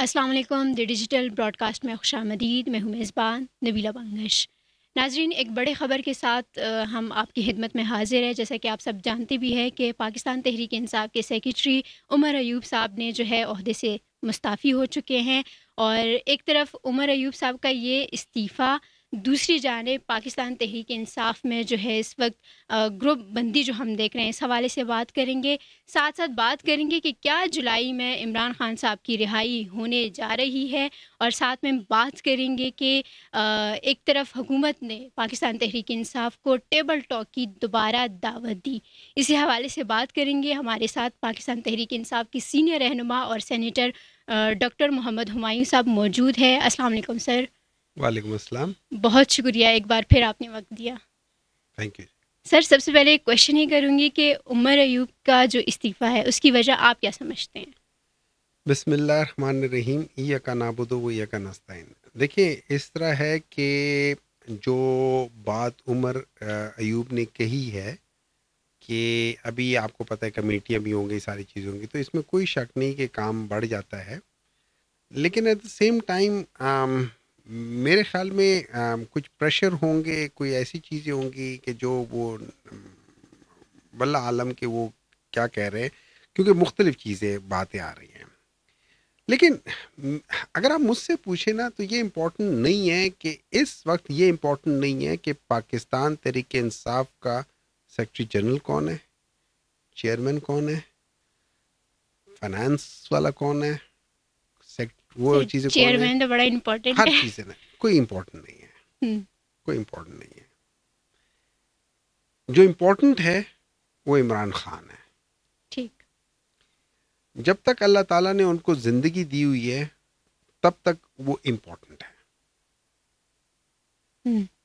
अस्सलाम वालेकुम। The digital broadcast में खुशामदीद। मैं हूँ मेज़बान नबीला बंगश। नाजरीन, एक बड़े ख़बर के साथ हम आपकी खिदमत में हाजिर हैं। जैसा कि आप सब जानते भी हैं कि पाकिस्तान तहरीक इंसाफ के सेक्रेटरी उमर अयूब साहब ने जो है ओहदे से मुस्ताफ़ी हो चुके हैं। और एक तरफ उमर अयूब साहब का ये इस्तीफ़ा, दूसरी जानिब पाकिस्तान तहरीक इंसाफ में जो है इस वक्त ग्रुप बंदी जो हम देख रहे हैं, इस हवाले से बात करेंगे। साथ साथ बात करेंगे कि क्या जुलाई में इमरान खान साहब की रिहाई होने जा रही है, और साथ में बात करेंगे कि एक तरफ हुकूमत ने पाकिस्तान तहरीक इंसाफ को टेबल टॉक की दोबारा दावत दी। इसी हवाले से बात करेंगे। हमारे साथ पाकिस्तान तहरीक इंसाफ की सीनियर रहनुमा और सेनेटर डॉक्टर मोहम्मद हुमायूं साहब मौजूद है। अस्सलाम वालेकुम सर। वालेकुम अस्सलाम। बहुत शुक्रिया एक बार फिर आपने वक्त दिया। थैंक यू सर, सबसे पहले एक क्वेश्चन ही करूँगी कि उमर अयूब का जो इस्तीफ़ा है उसकी वजह आप क्या समझते हैं? बिस्मिल्लाहिर्रहमानिर्रहीम। इय्याका नाबुदु व इय्याका नस्तईन। देखिए, इस तरह है कि जो बात उमर अयूब ने कही है कि अभी आपको पता है कमेटियाँ भी होंगी, सारी चीज़ें होंगी, तो इसमें कोई शक नहीं कि काम बढ़ जाता है। लेकिन एट द सेम टाइम मेरे ख्याल में कुछ प्रेशर होंगे, कोई ऐसी चीज़ें होंगी कि जो वो वल्ला आलम के वो क्या कह रहे हैं, क्योंकि मुख्तलिफ चीज़ें बातें आ रही हैं। लेकिन अगर आप मुझसे पूछे ना, तो ये इम्पोर्टेंट नहीं है कि इस वक्त ये इम्पोर्टेंट नहीं है कि पाकिस्तान तहरीक इंसाफ का सेक्रेटरी जनरल कौन है, चेयरमैन कौन है, फाइनेंस वाला कौन है, वो चीज़ें कौन है। चेयरमैन तो बड़ा इम्पोर्टेंट हर है। चीज़ें ना, कोई इम्पोर्टेंट नहीं है, हम्म, कोई इम्पोर्टेंट नहीं है। जो इम्पोर्टेंट है वो इमरान खान है। ठीक। जब तक अल्लाह ताला ने उनको जिंदगी दी हुई है तब तक वो इम्पोर्टेंट है।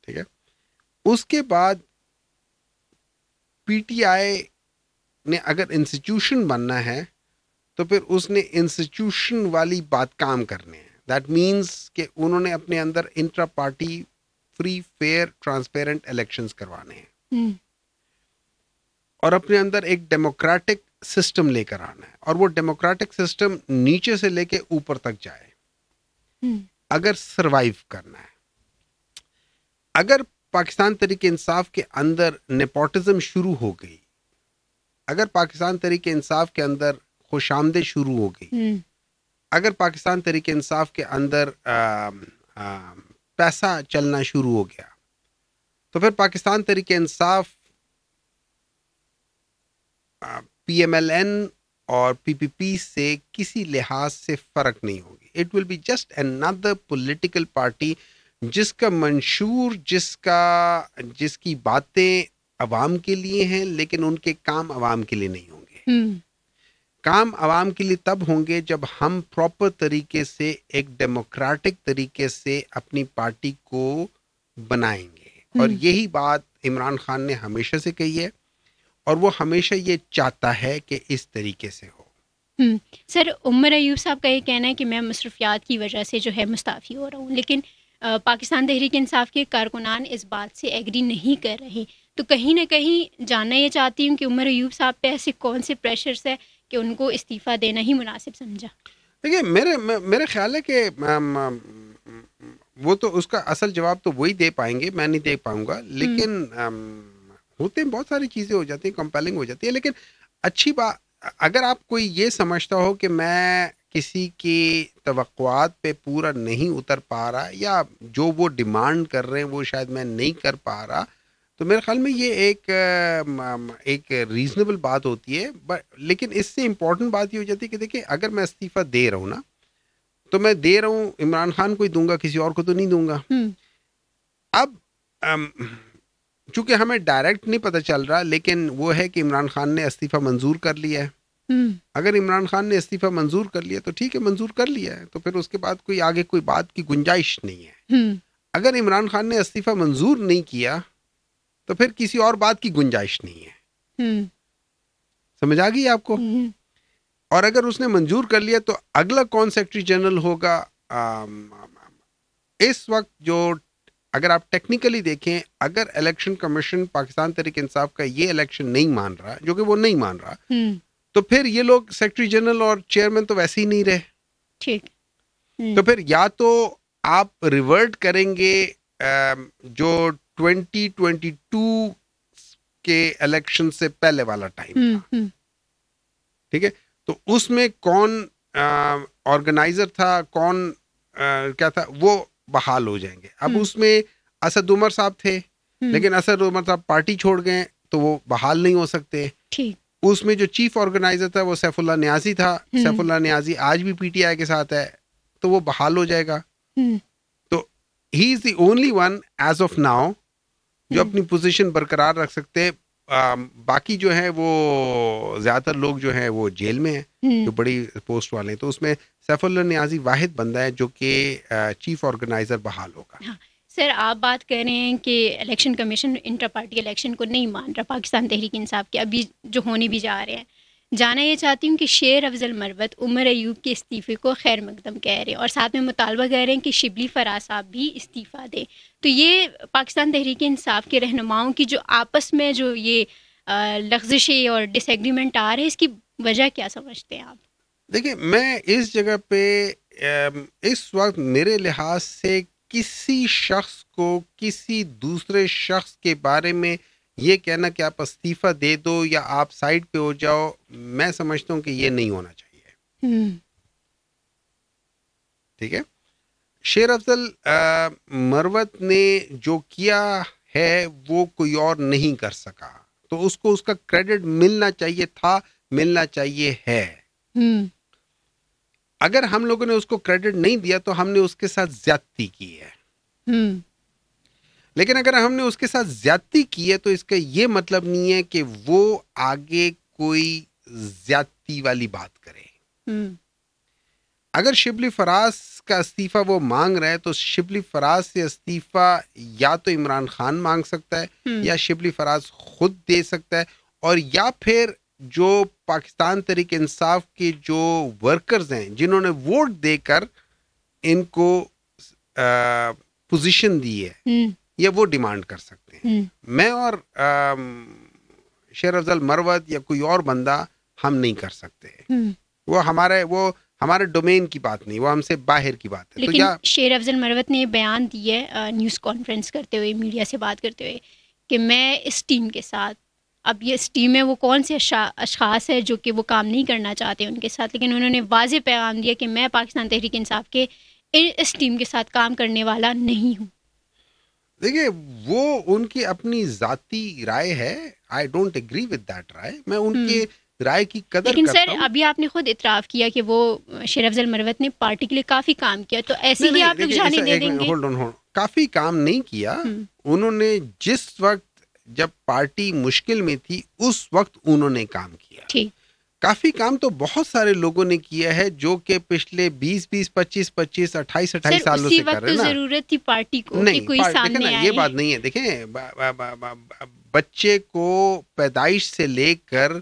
ठीक है। उसके बाद पीटीआई ने अगर इंस्टीट्यूशन बनना है तो फिर उसने इंस्टीट्यूशन वाली बात काम करने हैं। दैट मीन्स कि उन्होंने अपने अंदर intra party free fair transparent elections करवाने हैं और अपने अंदर एक डेमोक्रेटिक सिस्टम लेकर आना है, और वो डेमोक्रेटिक सिस्टम नीचे से लेके ऊपर तक जाए अगर सरवाइव करना है। अगर पाकिस्तान तहरीक इंसाफ के अंदर नेपोटिज्म शुरू हो गई, अगर पाकिस्तान तहरीक इंसाफ के अंदर खुशामदे शुरू हो गई, अगर पाकिस्तान तहरीक इंसाफ के अंदर पैसा चलना शुरू हो गया, तो फिर पाकिस्तान तहरीक इंसाफ PMLN और PPP से किसी लिहाज से फ़र्क नहीं होगी। It will be just another political party जिसका मंशूर, जिसकी बातें अवाम के लिए हैं, लेकिन उनके काम अवाम के लिए नहीं होंगे। काम अवाम के लिए तब होंगे जब हम प्रॉपर तरीके से, एक डेमोक्रेटिक तरीके से अपनी पार्टी को बनाएंगे। और यही बात इमरान खान ने हमेशा से कही है, और वो हमेशा ये चाहता है कि इस तरीके से हो। सर, उमर अयूब साहब का ये कहना है कि मैं मसरूफियात की वजह से जो है मुस्ताफ़ी हो रहा हूँ, लेकिन पाकिस्तान तहरीक इंसाफ के कारकुनान इस बात से एग्री नहीं कर रहे। तो कहीं ना कहीं जानना ये चाहती हूँ कि उमर अयूब साहब पे ऐसे कौन से प्रेशर्स है कि उनको इस्तीफ़ा देना ही मुनासिब समझा। देखिए, मेरे ख्याल है कि वो तो उसका असल जवाब तो वही दे पाएंगे, मैं नहीं दे पाऊंगा। लेकिन होते हैं, बहुत सारी चीज़ें हो जाती हैं, कंपेलिंग हो जाती है। लेकिन अच्छी बात, अगर आप कोई ये समझता हो कि मैं किसी की तवक्कुआत पे पूरा नहीं उतर पा रहा, या जो वो डिमांड कर रहे हैं वो शायद मैं नहीं कर पा रहा, तो मेरे ख्याल में ये एक रीज़नेबल बात होती है। बट लेकिन इससे इम्पोर्टेंट बात ये हो जाती है कि देखिए, अगर मैं इस्तीफ़ा दे रहा हूँ ना, तो मैं दे रहा हूँ इमरान खान को ही दूंगा, किसी और को तो नहीं दूंगा। अब चूंकि हमें डायरेक्ट नहीं पता चल रहा, लेकिन वो है कि इमरान खान ने इस्तीफ़ा मंजूर कर लिया है। अगर इमरान खान ने इस्तीफ़ा मंजूर कर लिया तो ठीक है, मंजूर कर लिया है, तो फिर उसके बाद कोई आगे कोई बात की गुंजाइश नहीं है। अगर इमरान खान ने इस्तीफ़ा मंजूर नहीं किया तो फिर किसी और बात की गुंजाइश नहीं है। समझ आ गई आपको? और अगर उसने मंजूर कर लिया तो अगला कौन सेक्रेटरी जनरल होगा? इस वक्त जो, अगर आप टेक्निकली देखें, अगर इलेक्शन कमीशन पाकिस्तान तहरीक इंसाफ का ये इलेक्शन नहीं मान रहा, जो कि वो नहीं मान रहा, तो फिर ये लोग सेक्रेटरी जनरल और चेयरमैन तो वैसे ही नहीं रहे। ठीक। तो फिर या तो आप रिवर्ट करेंगे जो 2022 के इलेक्शन से पहले वाला टाइम था, ठीक है, तो उसमें कौन ऑर्गेनाइजर था, कौन क्या था, वो बहाल हो जाएंगे। अब उसमें असद उमर साहब थे, लेकिन असद उमर साहब पार्टी छोड़ गए तो वो बहाल नहीं हो सकते। उसमें जो चीफ ऑर्गेनाइजर था वो सैफुल्लाह न्याजी था, सैफुल्लाह न्याजी आज भी पीटीआई के साथ है, तो वो बहाल हो जाएगा। तो he is the only one as of now जो अपनी पोजीशन बरकरार रख सकते हैं। बाकी जो है वो ज्यादातर लोग जो है वो जेल में हैं, जो बड़ी पोस्ट वाले हैं। तो उसमें सैफुल्लाह न्याजी वाहिद बंदा है जो कि चीफ ऑर्गेनाइजर बहाल होगा। हाँ। सर, आप बात कर रहे हैं कि election commission inter party election को नहीं मान रहा, पाकिस्तान तहरीक इंसाफ के अभी जो होने भी जा रहे हैं। जानना ये चाहती हूँ कि शेर अफजल मरवत उमर अयूब के इस्तीफ़े को खैर मकदम कह रहे हैं और साथ में मुतालबा कह रहे हैं कि शिबली फराज साहब भी इस्तीफ़ा दें। तो ये पाकिस्तान तहरीक इंसाफ के रहनुमाओं की जो आपस में जो ये लफ्ज़िशें और डिसएग्रीमेंट आ रहे हैं, इसकी वजह क्या समझते हैं आप? देखिए, मैं इस जगह पे इस वक्त मेरे लिहाज से किसी शख्स को किसी दूसरे शख्स के बारे में ये कहना कि आप इस्तीफा दे दो या आप साइड पे हो जाओ, मैं समझता हूँ कि ये नहीं होना चाहिए। ठीक है, शेर अफजल मरवत ने जो किया है वो कोई और नहीं कर सका, तो उसको उसका क्रेडिट मिलना चाहिए था, मिलना चाहिए है। अगर हम लोगों ने उसको क्रेडिट नहीं दिया तो हमने उसके साथ ज्यादती की है। लेकिन अगर हमने उसके साथ ज्यादती की है तो इसका ये मतलब नहीं है कि वो आगे कोई ज्यादती वाली बात करे। अगर शिबली फराज का इस्तीफा वो मांग रहे हैं तो शिबली फराज से इस्तीफा या तो इमरान खान मांग सकता है या शिबली फराज खुद दे सकता है, और या फिर जो पाकिस्तान तहरीक इंसाफ के जो वर्कर्स हैं जिन्होंने वोट देकर इनको पोजीशन दी है, ये वो डिमांड कर सकते हैं। मैं और शेर अफजल मरवत या कोई और बंदा हम नहीं कर सकते। वो हमारे डोमेन की बात नहीं, वो हमसे बाहर की बात है। लेकिन तो शेर अफजल मरवत ने बयान दिए न्यूज़ कॉन्फ्रेंस करते हुए, मीडिया से बात करते हुए, कि मैं इस टीम के साथ, अब ये इस टीम में वो कौन से अशखास है जो कि वो काम नहीं करना चाहते उनके साथ, लेकिन उन्होंने वाज़ेह पैगाम दिया कि मैं पाकिस्तान तहरीक इंसाफ के इस टीम के साथ काम करने वाला नहीं हूँ। देखिए, वो उनकी अपनी जाती राय है, I don't agree with that राय, मैं उनके राय की कदर लेकिन करता सर हूं। अभी आपने खुद इतराफ़ किया कि वो शेर अफजल मरवत ने पार्टी के लिए काफ़ी काम किया, तो ऐसे ही आप लोग जाने दे देंगे? होल्ड ऑन, काफी काम नहीं किया उन्होंने। जिस वक्त जब पार्टी मुश्किल में थी उस वक्त उन्होंने काम किया। ठीक, काफी काम तो बहुत सारे लोगों ने किया है जो कि पिछले 20-20, 25-25, 28-28 सालों से कर रहे हैं ना। जरूरत थी पार्टी को नहीं, कि कोई सामने आए। ये बात नहीं है। देखें, बच्चे को पैदाइश से लेकर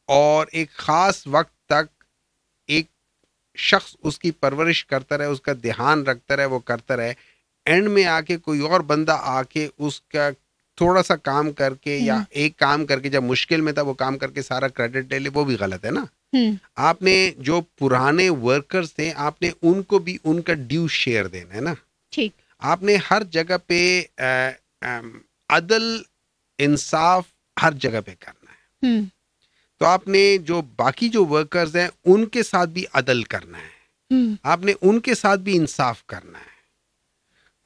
और एक खास वक्त तक एक शख्स उसकी परवरिश करता रहे, उसका ध्यान रखता रहे, वो करता रहे, एंड में आके कोई और बंदा आके उसका थोड़ा सा काम करके या एक काम करके जब मुश्किल में था वो काम करके सारा क्रेडिट ले ले, वो भी गलत है ना। आपने जो पुराने वर्कर्स थे आपने उनको भी उनका ड्यू शेयर देना है ना। ठीक, आपने हर जगह पे अदल इंसाफ हर जगह पे करना है। तो आपने जो बाकी जो वर्कर्स हैं उनके साथ भी अदल करना है, आपने उनके साथ भी इंसाफ करना है।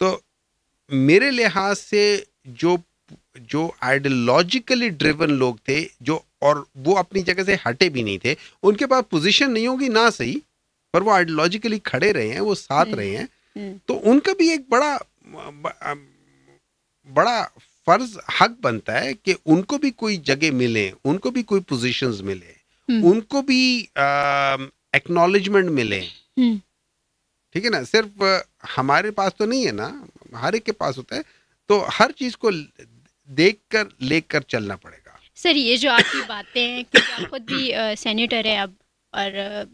तो मेरे लिहाज से जो आइडियोलॉजिकली ड्रिवन लोग थे, जो और वो अपनी जगह से हटे भी नहीं थे, उनके पास पोजीशन नहीं होगी ना सही, पर वो आइडियोलॉजिकली खड़े रहे हैं, वो साथ रहे हैं, तो उनका भी एक बड़ा फर्ज हक बनता है कि उनको भी कोई जगह मिले, उनको भी कोई पोजीशंस मिले, उनको भी एक्नॉलेजमेंट मिले। ठीक है ना, सिर्फ हमारे पास तो नहीं है ना, हर एक के पास होता है, तो हर चीज को देखकर लेकर चलना पड़ेगा। सर, ये जो आपकी बातें हैं, क्योंकि आप खुद भी सेनेटर है अब और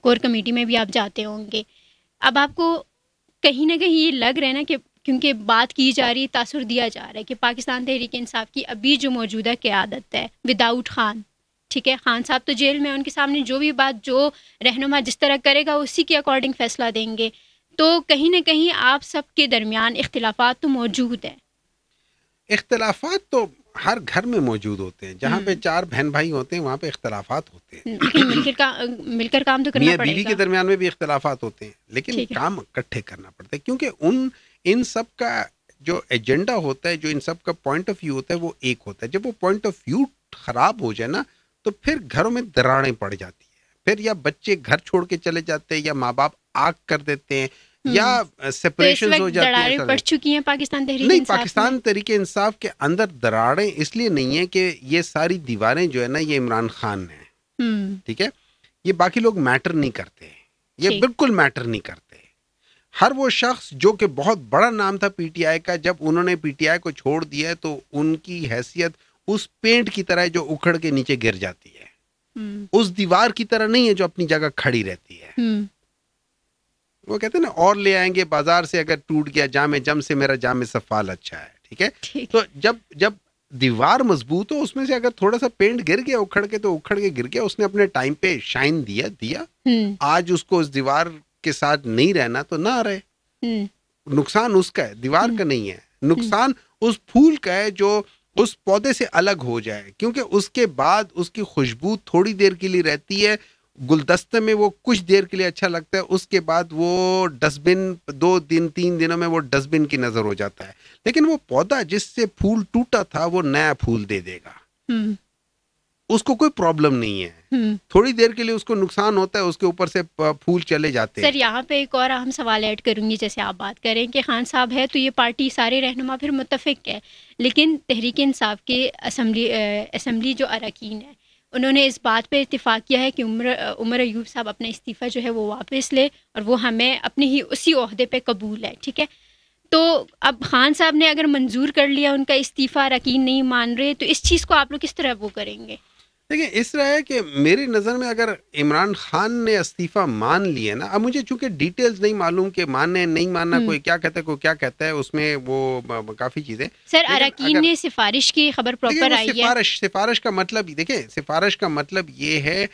कोर कमेटी में भी आप जाते होंगे, अब आपको कहीं ना कहीं ये लग रहा है ना कि क्योंकि बात की जा रही है, तासुर दिया जा रहा है कि पाकिस्तान तहरीक इंसाफ की अभी जो मौजूदा क़यादत है विदाउट खान, ठीक है, खान साहब तो जेल में, उनके सामने जो भी बात जो रहनुमा जिस तरह करेगा उसी के अकॉर्डिंग फैसला देंगे। तो कहीं ना कहीं आप सबके दरमियान इख्तिलाफात तो मौजूद है। इख्तिलाफात तो हर घर में मौजूद होते हैं, जहाँ पे 4 बहन भाई होते हैं वहाँ पे इख्तिलाफात होते हैं, लेकिन मिलकर काम तो करना मियाँ पड़ेगा। बीवी के दरमियान में भी इख्तिलाफात होते हैं, लेकिन ठीक है। काम इकट्ठे करना पड़ता है, क्योंकि इन सब का जो एजेंडा होता है, जो इन सब का पॉइंट ऑफ व्यू होता है वो एक होता है। जब वो पॉइंट ऑफ व्यू खराब हो जाए ना, तो फिर घरों में दरारें पड़ जाती है, फिर या बच्चे घर छोड़ के चले जाते हैं, या माँ बाप आग कर देते हैं, या तो सेपरेशन हो जाती दरारें है। पड़ चुकी हैं पाकिस्तान तहरीक नहीं, इंसाफ पाकिस्तान में। तहरीक इंसाफ के अंदर दरारें इसलिए नहीं है कि ये सारी दीवारें जो है ना ये इमरान खान है, ठीक है, ये बाकी लोग मैटर नहीं करते, ये ठीक। बिल्कुल मैटर नहीं करते। हर वो शख्स जो कि बहुत बड़ा नाम था पीटीआई का, जब उन्होंने पीटीआई को छोड़ दिया है तो उनकी हैसियत उस पेंट की तरह है जो उखड़ के नीचे गिर जाती है, उस दीवार की तरह नहीं है जो अपनी जगह खड़ी रहती है। वो कहते हैं ना, और ले आएंगे बाजार से अगर टूट गया जामे जम से मेरा जामे सफाल अच्छा है, ठीक है। ठीक। तो जब दीवार मजबूत हो, उसमें से अगर थोड़ा सा पेंट गिर गया उखड़ के, तो उखड़ के गिर गया, उसने अपने टाइम पे शाइन दिया। आज उसको उस दीवार के साथ नहीं रहना तो ना रहे, नुकसान उसका है, दीवार का नहीं है। नुकसान उस फूल का है जो उस पौधे से अलग हो जाए, क्योंकि उसके बाद उसकी खुशबू थोड़ी देर के लिए रहती है, गुलदस्ते में वो कुछ देर के लिए अच्छा लगता है, उसके बाद वो डस्टबिन 2 दिन 3 दिनों में वो डस्टबिन की नजर हो जाता है। लेकिन वो पौधा जिससे फूल टूटा था वो नया फूल दे देगा, उसको कोई प्रॉब्लम नहीं है। थोड़ी देर के लिए उसको नुकसान होता है, उसके ऊपर से फूल चले जाते हैं। सर, यहाँ पे एक और अहम सवाल ऐड करूंगी। जैसे आप बात करें कि खान साहब है तो ये पार्टी सारे रहनुमा फिर मुत्तफिक है, लेकिन तहरीक इंसाफ के असम्बली जो अरकान है उन्होंने इस बात पे इत्तेफाक किया है कि उमर अयूब साहब अपना इस्तीफ़ा जो है वो वापस ले और वो हमें अपने ही उसी ओहदे पे कबूल है, ठीक है। तो अब खान साहब ने अगर मंजूर कर लिया उनका इस्तीफ़ा, अरकान नहीं मान रहे, तो इस चीज़ को आप लोग किस तरह वो करेंगे? देखिए, इस तरह है कि मेरी नज़र में अगर इमरान खान ने इस्तीफ़ा मान लिया ना, अब मुझे चूंकि डिटेल्स नहीं मालूम कि मानने नहीं मानना, कोई क्या कहता है कोई क्या कहता है, उसमें वो काफ़ी चीज़ें। सर, अरकान ने सिफारिश की, खबर प्रॉपर आई है। सिफारिश का मतलब, देखिए सिफारिश का मतलब ये है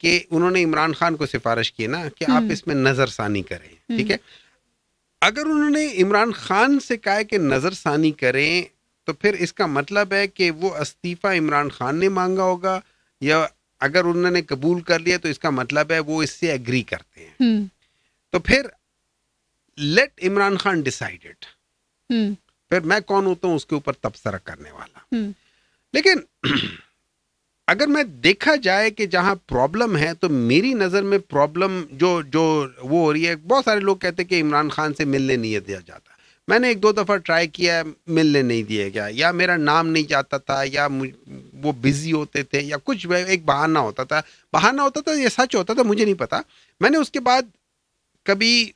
कि उन्होंने इमरान खान को सिफारिश की ना कि आप इसमें नज़रसानी करें, ठीक है। अगर उन्होंने इमरान खान से कहा कि नज़रसानी करें, तो फिर इसका मतलब है कि वो इस्तीफ़ा इमरान खान ने मांगा होगा, या अगर उन्होंने कबूल कर लिया तो इसका मतलब है वो इससे एग्री करते हैं। तो फिर लेट इमरान खान डिसाइडेड, फिर मैं कौन होता हूं उसके ऊपर तबसरा करने वाला। लेकिन अगर मैं देखा जाए कि जहां प्रॉब्लम है, तो मेरी नजर में प्रॉब्लम जो वो हो रही है, बहुत सारे लोग कहते हैं कि इमरान खान से मिलने नहीं दिया जाता। मैंने 1-2 दफ़ा ट्राई किया, मिलने नहीं दिया गया, या मेरा नाम नहीं जाता था, या वो बिजी होते थे, या कुछ एक बहाना होता था या सच होता था, मुझे नहीं पता। मैंने उसके बाद कभी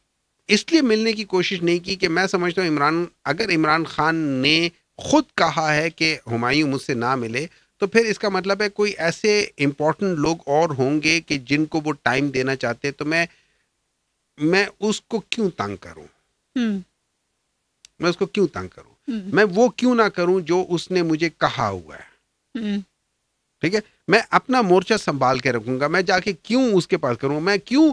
इसलिए मिलने की कोशिश नहीं की कि मैं समझता हूँ अगर इमरान खान ने खुद कहा है कि हुमायूं मुझसे ना मिले, तो फिर इसका मतलब है कोई ऐसे इम्पोर्टेंट लोग और होंगे कि जिनको वो टाइम देना चाहते, तो मैं उसको क्यों तंग करूं, मैं उसको क्यों तंग करूं, मैं वो क्यों ना करूं जो उसने मुझे कहा हुआ है, ठीक है। मैं अपना मोर्चा संभाल के रखूंगा, मैं जाके क्यों उसके पास करूं, मैं क्यों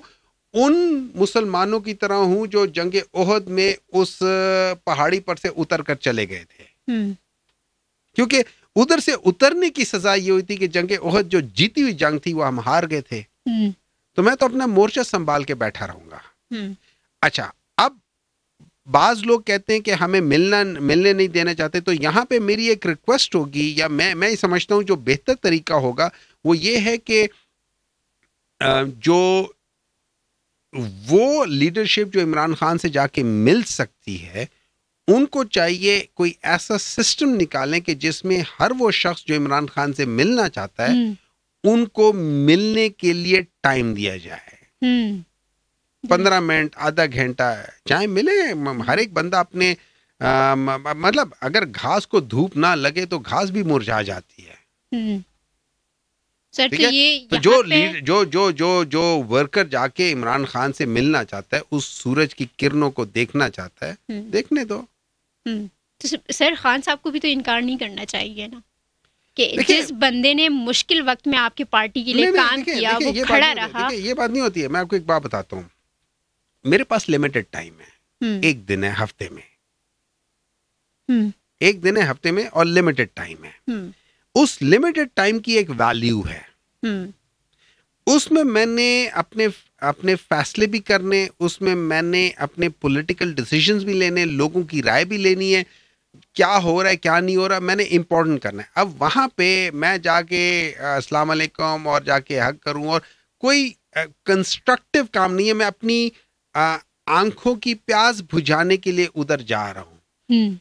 उन मुसलमानों की तरह हूं जो जंगे ओहद में उस पहाड़ी पर से उतर कर चले गए थे, क्योंकि उधर से उतरने की सजा ये हुई थी कि जंगे ओहद जो जीती हुई जंग थी वो हम हार गए थे। तो मैं तो अपना मोर्चा संभाल के बैठा रहूंगा। अच्छा, अब बाज लोग कहते हैं कि हमें मिलने नहीं देना चाहते, तो यहाँ पे मेरी एक रिक्वेस्ट होगी, या मैं समझता हूँ जो बेहतर तरीका होगा वो ये है कि जो वो लीडरशिप जो इमरान खान से जाके मिल सकती है, उनको चाहिए कोई ऐसा सिस्टम निकालें कि जिसमें हर वो शख्स जो इमरान खान से मिलना चाहता है उनको मिलने के लिए टाइम दिया जाए। 15 मिनट, आधा घंटा, चाहे मिले। हर एक बंदा अपने मतलब अगर घास को धूप ना लगे तो घास भी मुरझा जाती है। सर, तो ये तो जो वर्कर जाके इमरान खान से मिलना चाहता है, उस सूरज की किरणों को देखना चाहता है, देखने दो। तो सर, खान साहब को भी तो इनकार नहीं करना चाहिए ना। कि देखिए जिस बंदे ने मुश्किल वक्त में आपकी पार्टी के लिए नहीं नहीं काम देखिए किया देखिए वो ये बात खड़ा नहीं होती, रहा। देखिए ये बात नहीं होती है। मैं आपको एक बात बताता हूँ, मेरे पास लिमिटेड टाइम है, हम्म एक दिन है हफ्ते में, हम्म एक दिन है हफ्ते में और लिमिटेड टाइम है। हम्म उस लिमिटेड टाइम की एक वैल्यू है, हम्म उसमें मैंने अपने अपने फैसले भी करने, उसमें मैंने अपने पॉलिटिकल डिसीजंस भी लेने, लोगों की राय भी लेनी है, क्या हो रहा है क्या नहीं हो रहा मैंने इम्पोर्टेंट करना है। अब वहां पे मैं जाके अस्सलाम वालेकुम और जाके हक करूं और कोई कंस्ट्रक्टिव काम नहीं है। मैं अपनी अ, आंखों की प्यास बुझाने के लिए उधर जा रहा हूं, हम्म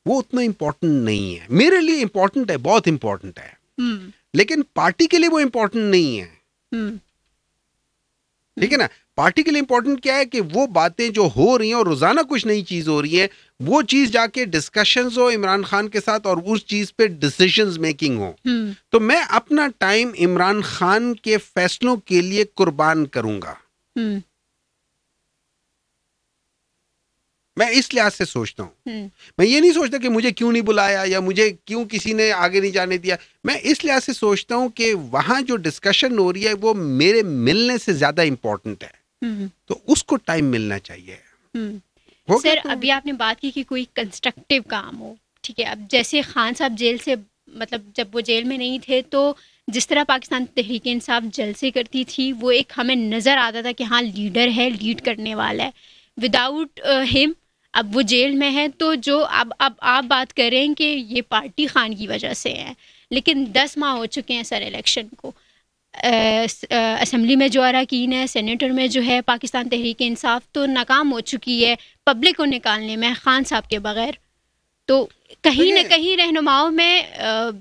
वो उतना इम्पोर्टेंट नहीं है। मेरे लिए इम्पोर्टेंट है, बहुत इम्पोर्टेंट है, हम्म लेकिन पार्टी के लिए वो इम्पोर्टेंट नहीं है। हम्म ठीक है ना? पार्टी के लिए इंपॉर्टेंट क्या है कि वो बातें जो हो रही हैं और रोजाना कुछ नई चीज हो रही है, वो चीज जाके डिस्कशंस हो इमरान खान के साथ और उस चीज पे डिसीजंस मेकिंग हो। हम्म तो मैं अपना टाइम इमरान खान के फैसलों के लिए कुर्बान करूंगा। हम्म मैं इस लिहाज से सोचता हूं। हम्म मैं ये नहीं सोचता कि मुझे क्यों नहीं बुलाया या मुझे क्यों किसी ने आगे नहीं जाने दिया। मैं इस लिहाज से सोचता हूं कि वहां जो डिस्कशन हो रही है वो मेरे मिलने से ज्यादा इंपॉर्टेंट है, हम्म तो उसको टाइम मिलना चाहिए। हम्म हो गया सर, तो अभी आपने बात की कि कोई कंस्ट्रक्टिव काम हो, ठीक है। अब जैसे खान साहब जेल से, मतलब जब वो जेल में नहीं थे तो जिस तरह पाकिस्तान तहरीक इंसाफ जलसे करती थी, वो एक हमें नज़र आता था कि हाँ लीडर है, लीड करने वाला है। विदाउट हिम अब वो जेल में है, तो जो अब आप बात कर रहे हैं कि ये पार्टी खान की वजह से है, लेकिन 10 माह हो चुके हैं सर इलेक्शन को। असम्बली में जो अरकान है, सेनेटर में जो है पाकिस्तान तहरीक इंसाफ तो नाकाम हो चुकी है पब्लिक को निकालने में खान साहब के बगैर। तो कहीं ना कहीं रहनुमाओं में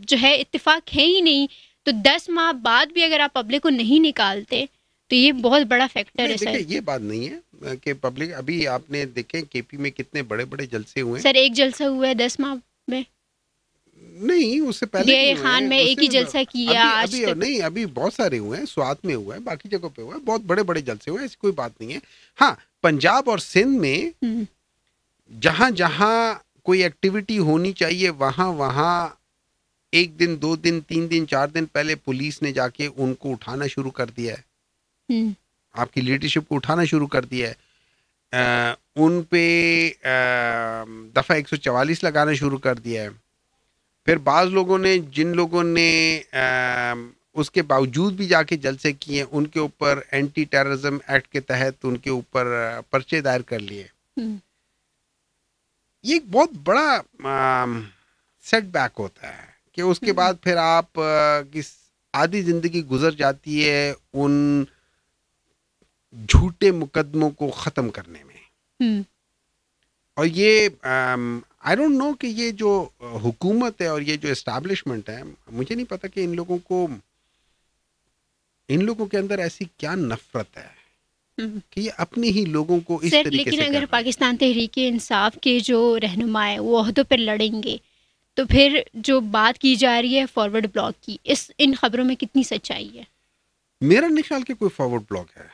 जो है इत्तेफाक है ही नहीं। तो 10 माह बाद भी अगर आप पब्लिक को नहीं निकालते तो ये बहुत बड़ा फैक्टर है सर। देखिए ये बात नहीं है कि पब्लिक, अभी आपने देखे केपी में कितने बड़े बड़े जलसे हुए हैं। सर एक जलसा हुआ है 10 माह में, नहीं उससे पहले भी हुए खान हैं, में एक ही उससे जलसा किया अभी आज अभी तक। नहीं, अभी बहुत सारे हुए हैं, स्वात में हुआ है, बाकी जगहों पे हुआ है, बहुत बड़े बड़े जलसे हुए हैं, ऐसी कोई बात नहीं है। हाँ, पंजाब और सिंध में हम्म, जहां जहां कोई एक्टिविटी होनी चाहिए वहां वहां 1 दिन 2 दिन 3 दिन 4 दिन पहले पुलिस ने जाके उनको उठाना शुरू कर दिया है, हम्म, आपकी लीडरशिप को उठाना शुरू कर दिया है। उन पे दफ़ा 144 लगाना शुरू कर दिया है। फिर बाज़ लोगों ने, जिन लोगों ने उसके बावजूद भी जाके जलसे किए, उनके ऊपर एंटी टेररिज्म एक्ट के तहत उनके ऊपर पर्चे दायर कर लिए। हम्म, ये एक बहुत बड़ा सेटबैक होता है कि उसके बाद फिर आप किस आधी जिंदगी गुजर जाती है उन झूठे मुकदमों को ख़त्म करने में। हम्म, और ये आई डोंट नो कि ये जो हुकूमत है और ये जो एस्टैब्लिशमेंट है, मुझे नहीं पता कि इन लोगों के अंदर ऐसी क्या नफरत है कि ये अपने ही लोगों को इस सर तरीके लेकिन से अगर कर रहे हैं। पाकिस्तान तहरीक इंसाफ के जो रहनुमा है वो ओहदों पर लड़ेंगे, तो फिर जो बात की जा रही है फॉरवर्ड ब्लॉक की, इन खबरों में कितनी सच्चाई है? मेरा नहीं ख्याल कि कोई फॉरवर्ड ब्लॉक है।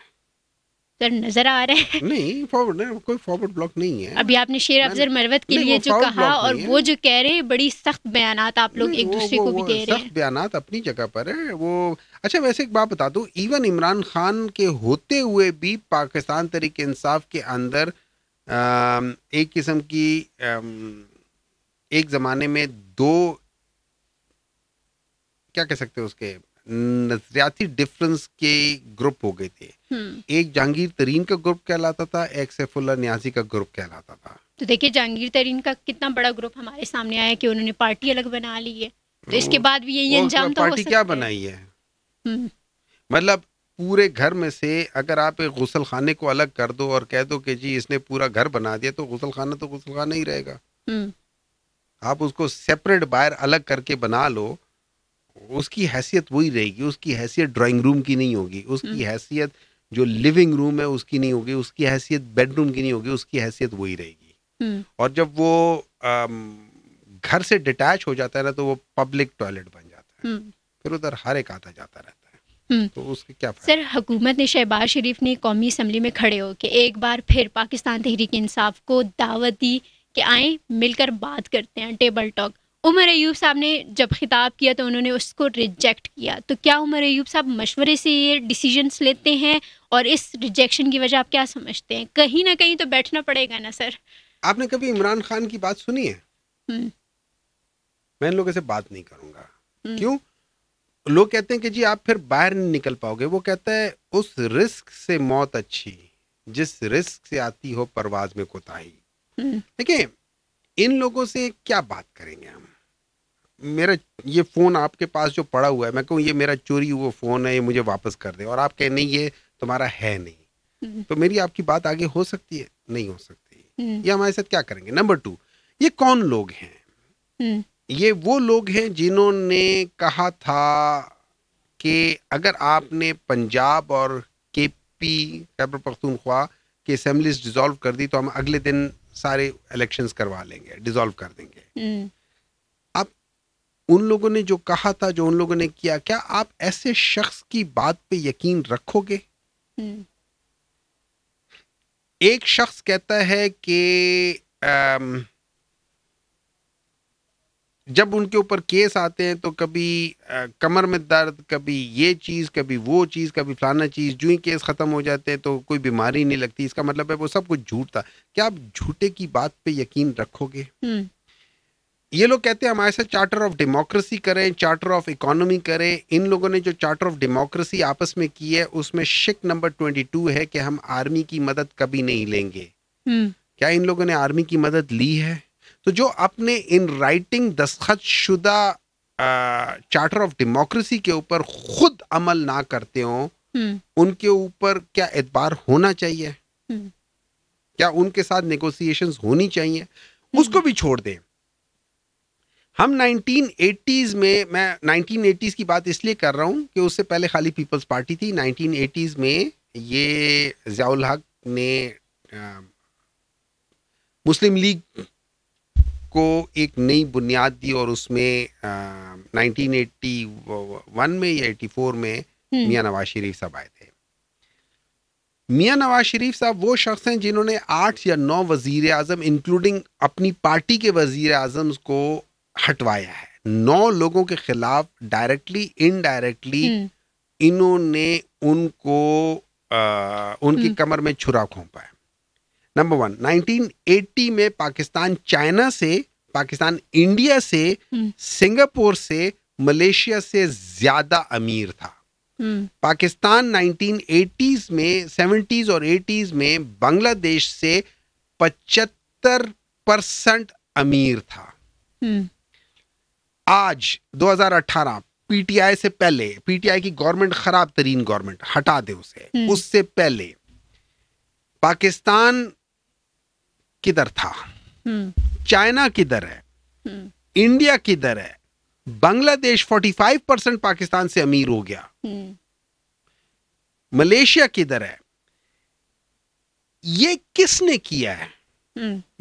सर नजर आ रहा है नहीं, कोई फॉरवर्ड ब्लॉक नहीं है। अभी आपने शेर अफजल मरवत के नहीं, लिए वो जो forward कहा, block और नहीं है। वो जो कह रहे हैं बड़ी सख्त बयानात आप लोग नहीं, एक दूसरे को भी दे रहे हैं। सख्त बयानात अपनी जगह पर है वो। अच्छा, वैसे एक बात बता दूं, इवन इमरान खान के होते हुए भी पाकिस्तान तहरीक इंसाफ के अंदर एक किस्म की एक जमाने में दो, क्या कह सकते हैं उसके, नजरियाती डिफरेंस के ग्रुप हो गए थे। एक जहांगीर तरीन का ग्रुप कहलाता था, एक सैफुल्लाह न्याजी का ग्रुप कहलाता था। तो देखिए जहांगीर तरीन का कितना बड़ा ग्रुप हमारे सामने आया कि उन्होंने पार्टी अलग बना ली है, तो इसके बाद भी यही अंजाम तो हो पार्टी सकता क्या है। बनाई है? हम्म, मतलब पूरे घर में से अगर आप एक गुसल खाने को अलग कर दो और कह दो कि जी इसने पूरा घर बना दिया, तो गुसल खाना ही रहेगा। हम्म, आप उसको सेपरेट बाहर अलग करके बना लो, उसकी हैसियत वही रहेगी। उसकी हैसियत ड्राइंग रूम की नहीं होगी, उसकी हैसियत जो लिविंग रूम है उसकी नहीं होगी, उसकी हैसियत बेडरूम की नहीं होगी, उसकी हैसियत वही रहेगी। और जब वो घर से डिटैच हो जाता है ना, तो वो पब्लिक टॉयलेट बन जाता है, फिर उधर हर एक आता जाता रहता है, तो उसके क्या फायदा? सर हुकूमत ने, शहबाज शरीफ ने कौमी असम्बली में खड़े हो के एक बार फिर पाकिस्तान तहरीक इंसाफ को दावत दी कि आए मिलकर बात करते हैं, टेबल टॉक। उमर अयूब साहब ने जब खिताब किया तो उन्होंने उसको रिजेक्ट किया, तो क्या उमर अयूब साहब मशवरे से ये डिसीजंस लेते हैं, और इस रिजेक्शन की वजह आप क्या समझते हैं? कहीं ना कहीं तो बैठना पड़ेगा ना सर। आपने कभी इमरान खान की बात सुनी है? मैं इन लोगों से बात नहीं करूंगा। क्यों? लोग कहते हैं कि जी आप फिर बाहर नहीं निकल पाओगे। वो कहता है उस रिस्क से मौत अच्छी जिस रिस्क से आती हो परवाज में कोताही। देखिए इन लोगों से क्या बात करेंगे हम। मेरा ये फोन आपके पास जो पड़ा हुआ है, मैं कहूँ ये मेरा चोरी हुआ फोन है, ये मुझे वापस कर दे, और आप कहें नहीं ये तुम्हारा है नहीं, तो मेरी आपकी बात आगे हो सकती है? नहीं हो सकती। ये हमारे साथ क्या करेंगे? नंबर 2, ये कौन लोग हैं? ये वो लोग हैं जिन्होंने कहा था कि अगर आपने पंजाब और केपी खैबर पख्तूनख्वा की असेंबलीज डिसॉल्व कर दी तो हम अगले दिन सारे इलेक्शंस करवा लेंगे, डिसॉल्व कर देंगे। अब उन लोगों ने जो कहा था, जो उन लोगों ने किया, क्या आप ऐसे शख्स की बात पे यकीन रखोगे? एक शख्स कहता है कि जब उनके ऊपर केस आते हैं तो कभी कमर में दर्द, कभी ये चीज़, कभी वो चीज़, कभी फलाना चीज़, जो ही केस ख़त्म हो जाते हैं तो कोई बीमारी नहीं लगती। इसका मतलब है वो सब कुछ झूठ था। क्या आप झूठे की बात पे यकीन रखोगे? ये लोग कहते हैं हमारे साथ चार्टर ऑफ डेमोक्रेसी करें, चार्टर ऑफ इकोनॉमी करें। इन लोगों ने जो चार्टर ऑफ डेमोक्रेसी आपस में की है उसमें शिक नंबर 22 है कि हम आर्मी की मदद कभी नहीं लेंगे। क्या इन लोगों ने आर्मी की मदद ली है? तो जो अपने इन राइटिंग दस्तखत शुदा चार्टर ऑफ डेमोक्रेसी के ऊपर खुद अमल ना करते हो, उनके ऊपर क्या एतबार होना चाहिए? क्या उनके साथ नेगोशिएशंस होनी चाहिए? उसको भी छोड़ दें। हम 1980s में, मैं 1980s की बात इसलिए कर रहा हूं कि उससे पहले खाली पीपल्स पार्टी थी। 1980s में ये ज़ियाउल हक ने मुस्लिम लीग को एक नई बुनियाद दी और उसमें 1981 में या 84 में मियां नवाज शरीफ साहब आए थे। मियां नवाज शरीफ साहब वो शख्स हैं जिन्होंने 8 या 9 वजीर आजम इंक्लूडिंग अपनी पार्टी के वजीर आजम को हटवाया है। 9 लोगों के खिलाफ डायरेक्टली इनडायरेक्टली इन्होंने उनको उनकी कमर में छुरा घोंपा है। नंबर 1, 1980 में पाकिस्तान चाइना से, पाकिस्तान इंडिया से, सिंगापुर से, मलेशिया से ज्यादा अमीर था। पाकिस्तान 1980s में, 70s और 80s में बांग्लादेश से 75% अमीर था। आज 2018 पीटीआई से पहले, पीटीआई की गवर्नमेंट खराब तरीन गवर्नमेंट, हटा दे उसे, उससे पहले पाकिस्तान किधर था? चाइना किधर है? इंडिया किधर है? बांग्लादेश 45% पाकिस्तान से अमीर हो गया। मलेशिया किधर है? ये किसने किया है?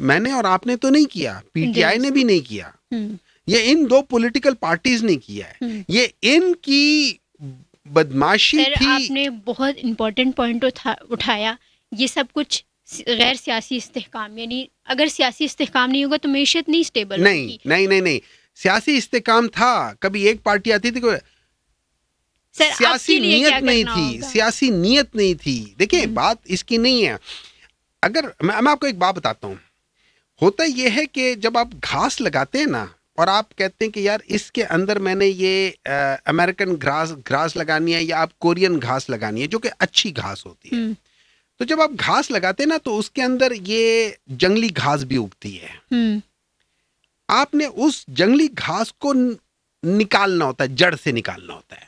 मैंने और आपने तो नहीं किया, पीटीआई ने भी नहीं किया, ये इन 2 पॉलिटिकल पार्टीज ने किया है। ये इनकी बदमाशी थी। आपने बहुत इंपॉर्टेंट पॉइंट उठाया। ये सब कुछ गैर सियासी इस्तेहकाम, यानी अगर सियासी इस्तेहकाम नहीं होगा तो मैशत नहीं स्टेबल होगी। नहीं, सियासी इस्तेहकाम था। कभी एक पार्टी आती थी, सियासी नीयत नहीं थी, सियासी नीयत नहीं थी। देखिए बात इसकी नहीं है। अगर मैं आपको एक बात बताता हूँ, होता यह है कि जब आप घास लगाते हैं ना और आप कहते हैं कि यार इसके अंदर मैंने ये अमेरिकन घास लगानी है या आप कोरियन घास लगानी है जो कि अच्छी घास होती है, तो जब आप घास लगाते हैं ना तो उसके अंदर ये जंगली घास भी उगती है। आपने उस जंगली घास को निकालना होता है, जड़ से निकालना होता है।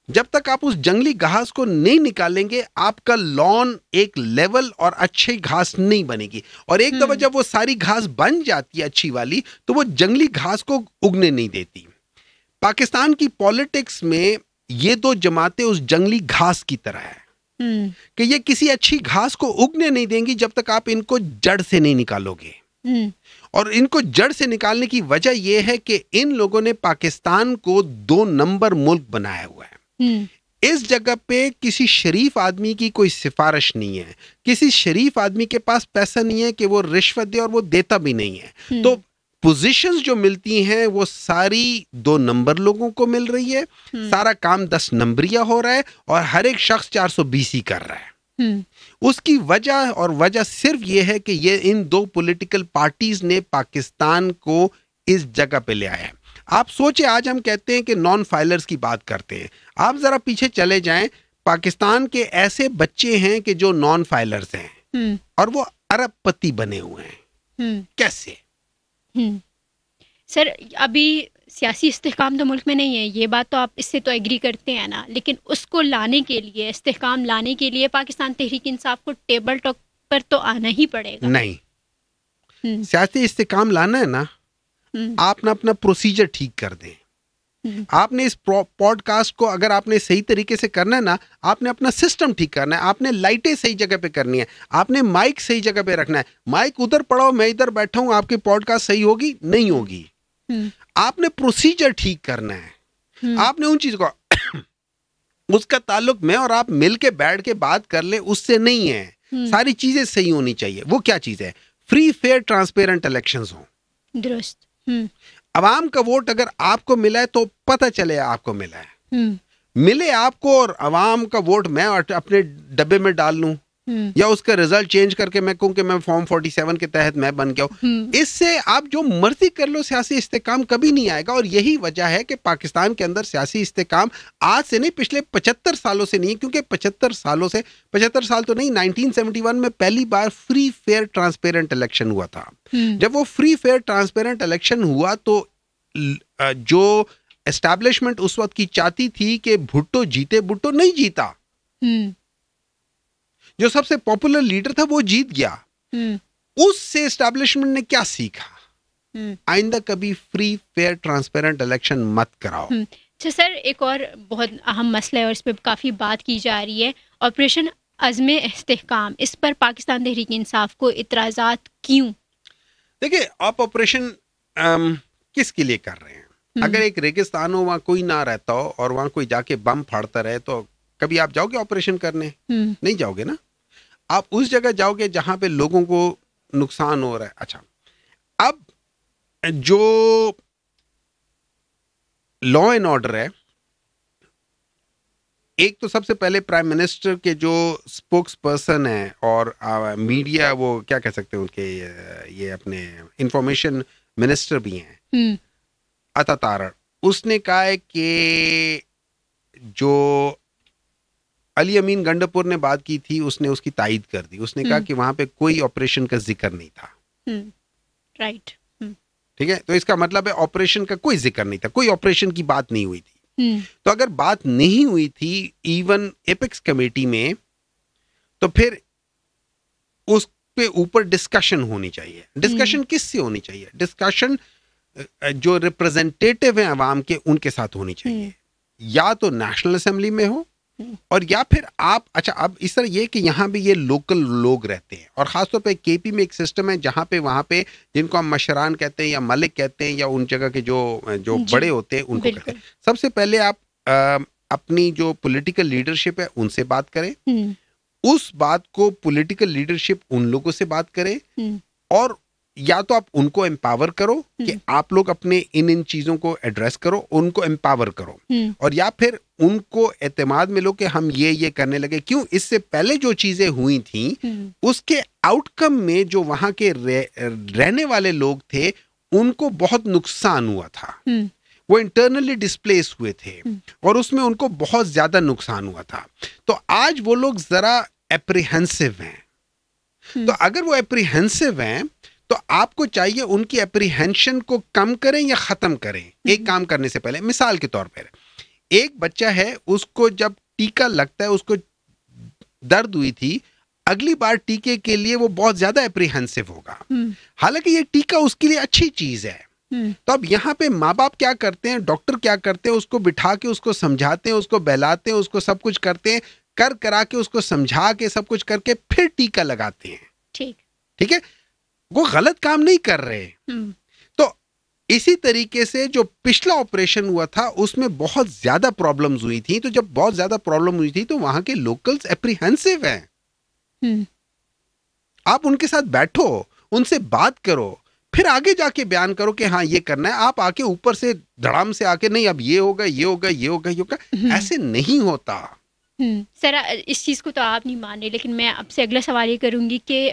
जब तक आप उस जंगली घास को नहीं निकालेंगे आपका लॉन एक लेवल और अच्छी घास नहीं बनेगी। और एक दफा जब वो सारी घास बन जाती है अच्छी वाली, तो वो जंगली घास को उगने नहीं देती। पाकिस्तान की पॉलिटिक्स में ये 2 जमातें उस जंगली घास की तरह है कि ये किसी अच्छी घास को उगने नहीं देंगी जब तक आप इनको जड़ से नहीं निकालोगे। और इनको जड़ से निकालने की वजह यह है कि इन लोगों ने पाकिस्तान को 2 नंबर मुल्क बनाया हुआ है। इस जगह पे किसी शरीफ आदमी की कोई सिफारिश नहीं है, किसी शरीफ आदमी के पास पैसा नहीं है कि वो रिश्वत दे, और वो देता भी नहीं है। तो पोजीशंस जो मिलती हैं वो सारी 2 नंबर लोगों को मिल रही है, सारा काम 10 नंबरिया हो रहा है और हर एक शख्स 420 ही कर रहा है। उसकी वजह सिर्फ ये है कि ये इन 2 पॉलिटिकल पार्टीज ने पाकिस्तान को इस जगह पे ले आया है। आप सोचे, आज हम कहते हैं कि नॉन फाइलर्स की बात करते हैं, आप जरा पीछे चले जाएं, पाकिस्तान के ऐसे बच्चे हैं कि जो नॉन फाइलर्स हैं और वो अरबपति बने हुए हैं। कैसे? सर, अभी सियासी इस्तेहकाम तो मुल्क में नहीं है, ये बात तो आप इससे तो एग्री करते हैं ना, लेकिन उसको लाने के लिए, इस्तेहकाम लाने के लिए पाकिस्तान तहरीक इंसाफ को टेबल टॉक पर तो आना ही पड़ेगा। नहीं, सियासी इस्तेहकाम लाना है ना, आप ना अपना प्रोसीजर ठीक कर दें। आपने इस पॉडकास्ट को अगर आपने सही तरीके से करना है ना, आपने अपना सिस्टम ठीक करना है, आपने लाइटें सही जगह पे करनी है, आपने माइक सही जगह पे रखना है। माइक उधर पड़ा हो, मैं इधर बैठा हूं, आपकी पॉडकास्ट सही होगी? नहीं होगी। आपने प्रोसीजर ठीक करना है। आपने उन चीजों को उसका ताल्लुक मैं और आप मिल के बैठ के बात कर ले, उससे नहीं है। सारी चीजें सही होनी चाहिए। वो क्या चीज है? फ्री, फेयर, ट्रांसपेरेंट इलेक्शंस हो। दुरुस्त। अवाम का वोट अगर आपको मिला है तो पता चले आपको मिला है। मिले आपको और अवाम का वोट मैं अपने डब्बे में डाल लूं या उसका रिजल्ट चेंज करके मैं कहूं कि मैं फॉर्म 47 के तहत मैं बन गया हूं, इससे आप जो मर्जी कर लो, सियासी इस्तेहकाम कभी नहीं आएगा। और यही वजह है कि पाकिस्तान के अंदर सियासी इस्तेहकाम आज से नहीं, पिछले 75 सालों से नहीं है। क्योंकि 75 साल तो नहीं, 1971 में पहली बार फ्री, फेयर, ट्रांसपेरेंट इलेक्शन हुआ था। जब वो फ्री, फेयर, ट्रांसपेरेंट इलेक्शन हुआ तो जो एस्टैब्लिशमेंट उस वक्त की चाहती थी कि भुट्टो जीते, भुट्टो नहीं जीता। जो सबसे पॉपुलर लीडर था वो जीत गया। उससे एस्टैब्लिशमेंट ने क्या सीखा? आइंदा कभी फ्री, फेयर, ट्रांसपेरेंट इलेक्शन मत कराओ। अच्छा सर, एक और बहुत अहम मसला है और इस पर काफ़ी बात की जा रही है, ऑपरेशन अज़्म इस्तेहकाम। इस पर पाकिस्तान तहरीक इंसाफ को इतराज़ात क्यों? देखिए, आप ऑपरेशन किसके लिए कर रहे हैं? अगर एक रेगिस्तान हो, वहां कोई ना रहता हो और वहां कोई जाके बम फाड़ता रहे, तो कभी आप जाओगे ऑपरेशन करने? नहीं जाओगे ना। आप उस जगह जाओगे जहां पे लोगों को नुकसान हो रहा है। अच्छा, अब जो लॉ एंड ऑर्डर है, एक तो सबसे पहले प्राइम मिनिस्टर के जो स्पोक्स पर्सन है और मीडिया, वो क्या कह सकते हैं उनके, ये अपने इंफॉर्मेशन मिनिस्टर भी हैं, अता तारड़, उसने कहा है कि जो अली अमीन गंडापुर ने बात की थी, उसने उसकी तायीद कर दी। उसने कहा कि वहां पे कोई ऑपरेशन का जिक्र नहीं था। राइट, ठीक है। तो इसका मतलब है ऑपरेशन का कोई जिक्र नहीं था, कोई ऑपरेशन की बात नहीं हुई थी। तो अगर बात नहीं हुई थी इवन एपेक्स कमेटी में, तो फिर उस पे ऊपर डिस्कशन होनी चाहिए। डिस्कशन किससे होनी चाहिए? डिस्कशन जो रिप्रेजेंटेटिव हैं अवाम के, उनके साथ होनी चाहिए। या तो नेशनल असेंबली में हो और या फिर आप, अच्छा अब इस तरह ये कि यहाँ भी ये लोकल लोग रहते हैं और ख़ासतौर पे केपी में एक सिस्टम है जहाँ पे वहाँ पे जिनको हम मशरान कहते हैं या मलिक कहते हैं या उन जगह के जो बड़े होते हैं उनको कहते हैं। सबसे पहले आप अपनी जो पॉलिटिकल लीडरशिप है उनसे बात करें, उस बात को पॉलिटिकल लीडरशिप उन लोगों से बात करे और या तो आप उनको एम्पावर करो कि आप लोग अपने इन चीजों को एड्रेस करो, उनको एम्पावर करो, और या फिर उनको एतमाद में लो कि हम ये करने लगे। क्यों? इससे पहले जो चीजें हुई थी उसके आउटकम में जो वहां के रहने वाले लोग थे उनको बहुत नुकसान हुआ था। वो इंटरनली डिस्प्लेस हुए थे और उसमें उनको बहुत ज्यादा नुकसान हुआ था। तो आज वो लोग जरा एप्रीहेंसिव हैं। तो अगर वो एप्रीहेंसिव हैं तो आपको चाहिए उनकी एप्रीहेंशन को कम करें या खत्म करें। एक काम करने से पहले, मिसाल के तौर पर एक बच्चा है, उसको जब टीका लगता है, उसको दर्द हुई थी, अगली बार टीके के लिए वो बहुत ज्यादा एप्रीहेंसिव होगा, हालांकि ये टीका उसके लिए अच्छी चीज है। तो अब यहाँ पे माँ बाप क्या करते हैं, डॉक्टर क्या करते हैं, उसको बिठा के उसको समझाते हैं, उसको बहलाते हैं, उसको सब कुछ करते हैं, करा के उसको समझा के सब कुछ करके फिर टीका लगाते हैं। ठीक है, वो गलत काम नहीं कर रहे। तो इसी तरीके से जो पिछला ऑपरेशन हुआ था उसमें बहुत ज्यादा प्रॉब्लम्स हुई थी। तो जब बहुत ज्यादा प्रॉब्लम हुई थी तो वहां के लोकल्स एप्रीहेंसिव हैं। आप उनके साथ बैठो, उनसे बात करो, फिर आगे जाके बयान करो कि हाँ ये करना है। आप आके ऊपर से धड़ाम से आके नहीं अब ये होगा ये होगा ये होगा ये होगा, ऐसे नहीं होता। सर इस चीज़ को तो आप नहीं मान रहे, लेकिन मैं आपसे अगला सवाल ये करूँगी कि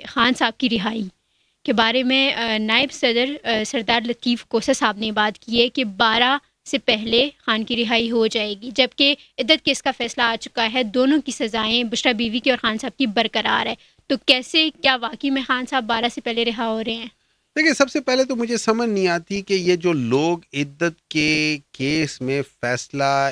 खान साहब की रिहाई के बारे में नायब सदर सरदार लतीफ़ कोसा साहब ने बात की है कि 12 से पहले खान की रिहाई हो जाएगी, जबकि इद्दत केस का फैसला आ चुका है, दोनों की सज़ाएं बुशरा बीवी की और खान साहब की बरकरार है। तो कैसे, क्या वाकई में खान साहब 12 से पहले रिहा हो रहे हैं? देखिए, सबसे पहले तो मुझे समझ नहीं आती कि ये जो लोग इद्दत के केस में फैसला,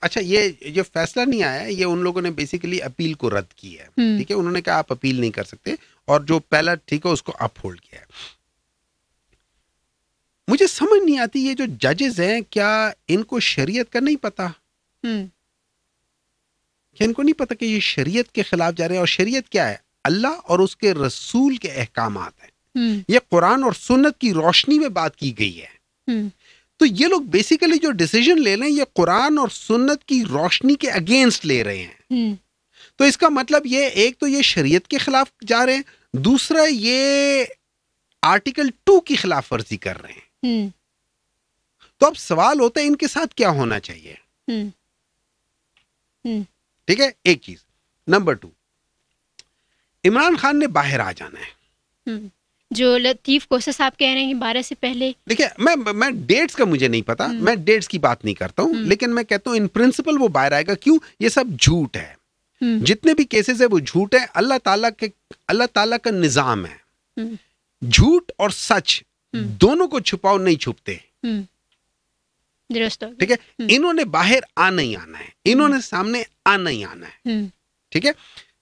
अच्छा ये फैसला नहीं आया, ये उन लोगों ने बेसिकली अपील को रद्द किया है। ठीक है, उन्होंने कहा आप अपील नहीं कर सकते, और जो पहला ठीक है उसको अपहोल्ड किया है। मुझे समझ नहीं आती ये जो जजेस हैं, क्या इनको शरीयत का नहीं पता? क्या इनको नहीं पता कि ये शरीयत के खिलाफ जा रहे हैं? और शरीयत क्या है? अल्लाह और उसके रसूल के अहकामात हैं। ये कुरान और सुन्नत की रोशनी में बात की गई है। तो ये लोग बेसिकली जो डिसीजन ले रहे हैं ये कुरान और सुन्नत की रोशनी के अगेंस्ट ले रहे हैं। तो इसका मतलब ये, एक तो ये शरीयत के खिलाफ जा रहे हैं, दूसरा ये आर्टिकल 2 की खिलाफ वर्जी कर रहे हैं। तो अब सवाल होता है इनके साथ क्या होना चाहिए? ठीक है, एक चीज। नंबर 2, इमरान खान ने बाहर आ जाना है। जो लतीफ कोसा साहब कह रहे हैं कि 12 से पहले। देखिए, मैं डेट्स का मुझे नहीं पता, मैं डेट्स की बात नहीं करता हूँ, लेकिन मैं कहता हूँ इन प्रिंसिपल वो बाहर आएगा। क्यों? ये सब झूठ है, जितने भी केसेस है वो झूठ है। अल्लाह ताला का निजाम है, झूठ और सच दोनों को छुपाओ नहीं छुपते। ठीक है, इन्होंने बाहर आना ही आना है, इन्होंने सामने आना ही आना है। ठीक है,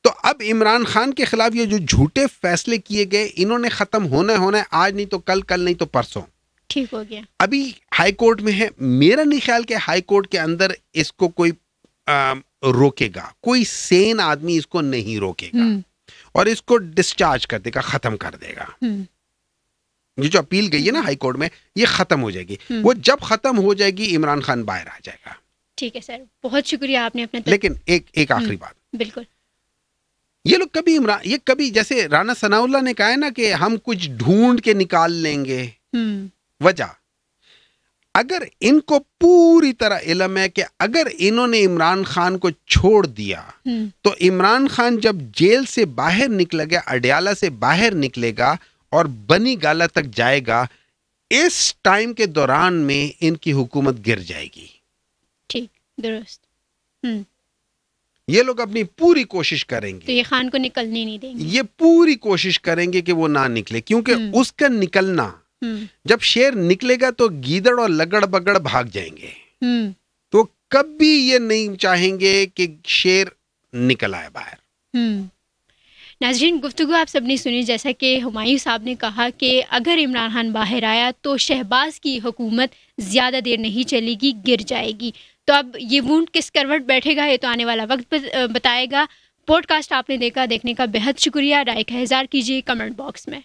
तो अब इमरान खान के खिलाफ ये जो झूठे फैसले किए गए, इन्होंने खत्म होना है, आज नहीं तो कल, कल नहीं तो परसों। ठीक हो गया। अभी हाई कोर्ट में है, मेरा नहीं ख्याल कि हाई कोर्ट के अंदर इसको कोई रोकेगा, कोई सेन आदमी इसको नहीं रोकेगा और इसको डिस्चार्ज कर देगा, खत्म कर देगा। ये जो अपील गई है ना हाई कोर्ट में, ये खत्म हो जाएगी। वो जब खत्म हो जाएगी इमरान खान बाहर आ जाएगा। ठीक है सर, बहुत शुक्रिया आपने अपना। लेकिन एक आखिरी बात, बिल्कुल, ये लोग कभी जैसे राना सनाउल्लाह ने कहा है ना कि हम कुछ ढूंढ के निकाल लेंगे वजह, अगर इनको पूरी तरह इल्म है कि अगर इन्होंने इमरान खान को छोड़ दिया तो इमरान खान जब जेल से बाहर निकलेगा, अडयाला से बाहर निकलेगा और बनी गाला तक जाएगा, इस टाइम के दौरान में इनकी हुकूमत गिर जाएगी। ठीक, दुरुस्त। ये लोग अपनी पूरी कोशिश करेंगे, तो ये खान को निकलने नहीं देंगे, ये पूरी कोशिश करेंगे कि वो ना निकले, क्योंकि उसका निकलना, जब शेर निकलेगा तो गीदड़ और लगड़ बगड़ भाग जाएंगे। तो कभी ये नहीं चाहेंगे कि शेर निकल आए बाहर। नाज़रीन, गुफ्तगू आप सबने सुनी। जैसा कि हुमायूं साहब ने कहा कि अगर इमरान खान बाहर आया तो शहबाज की हुकूमत ज़्यादा देर नहीं चलेगी, गिर जाएगी। तो अब ये वूंड किस करवट बैठेगा ये तो आने वाला वक्त बताएगा। पॉडकास्ट आपने देखने का बेहद शुक्रिया। राय का इज़हार कीजिए कमेंट बॉक्स में।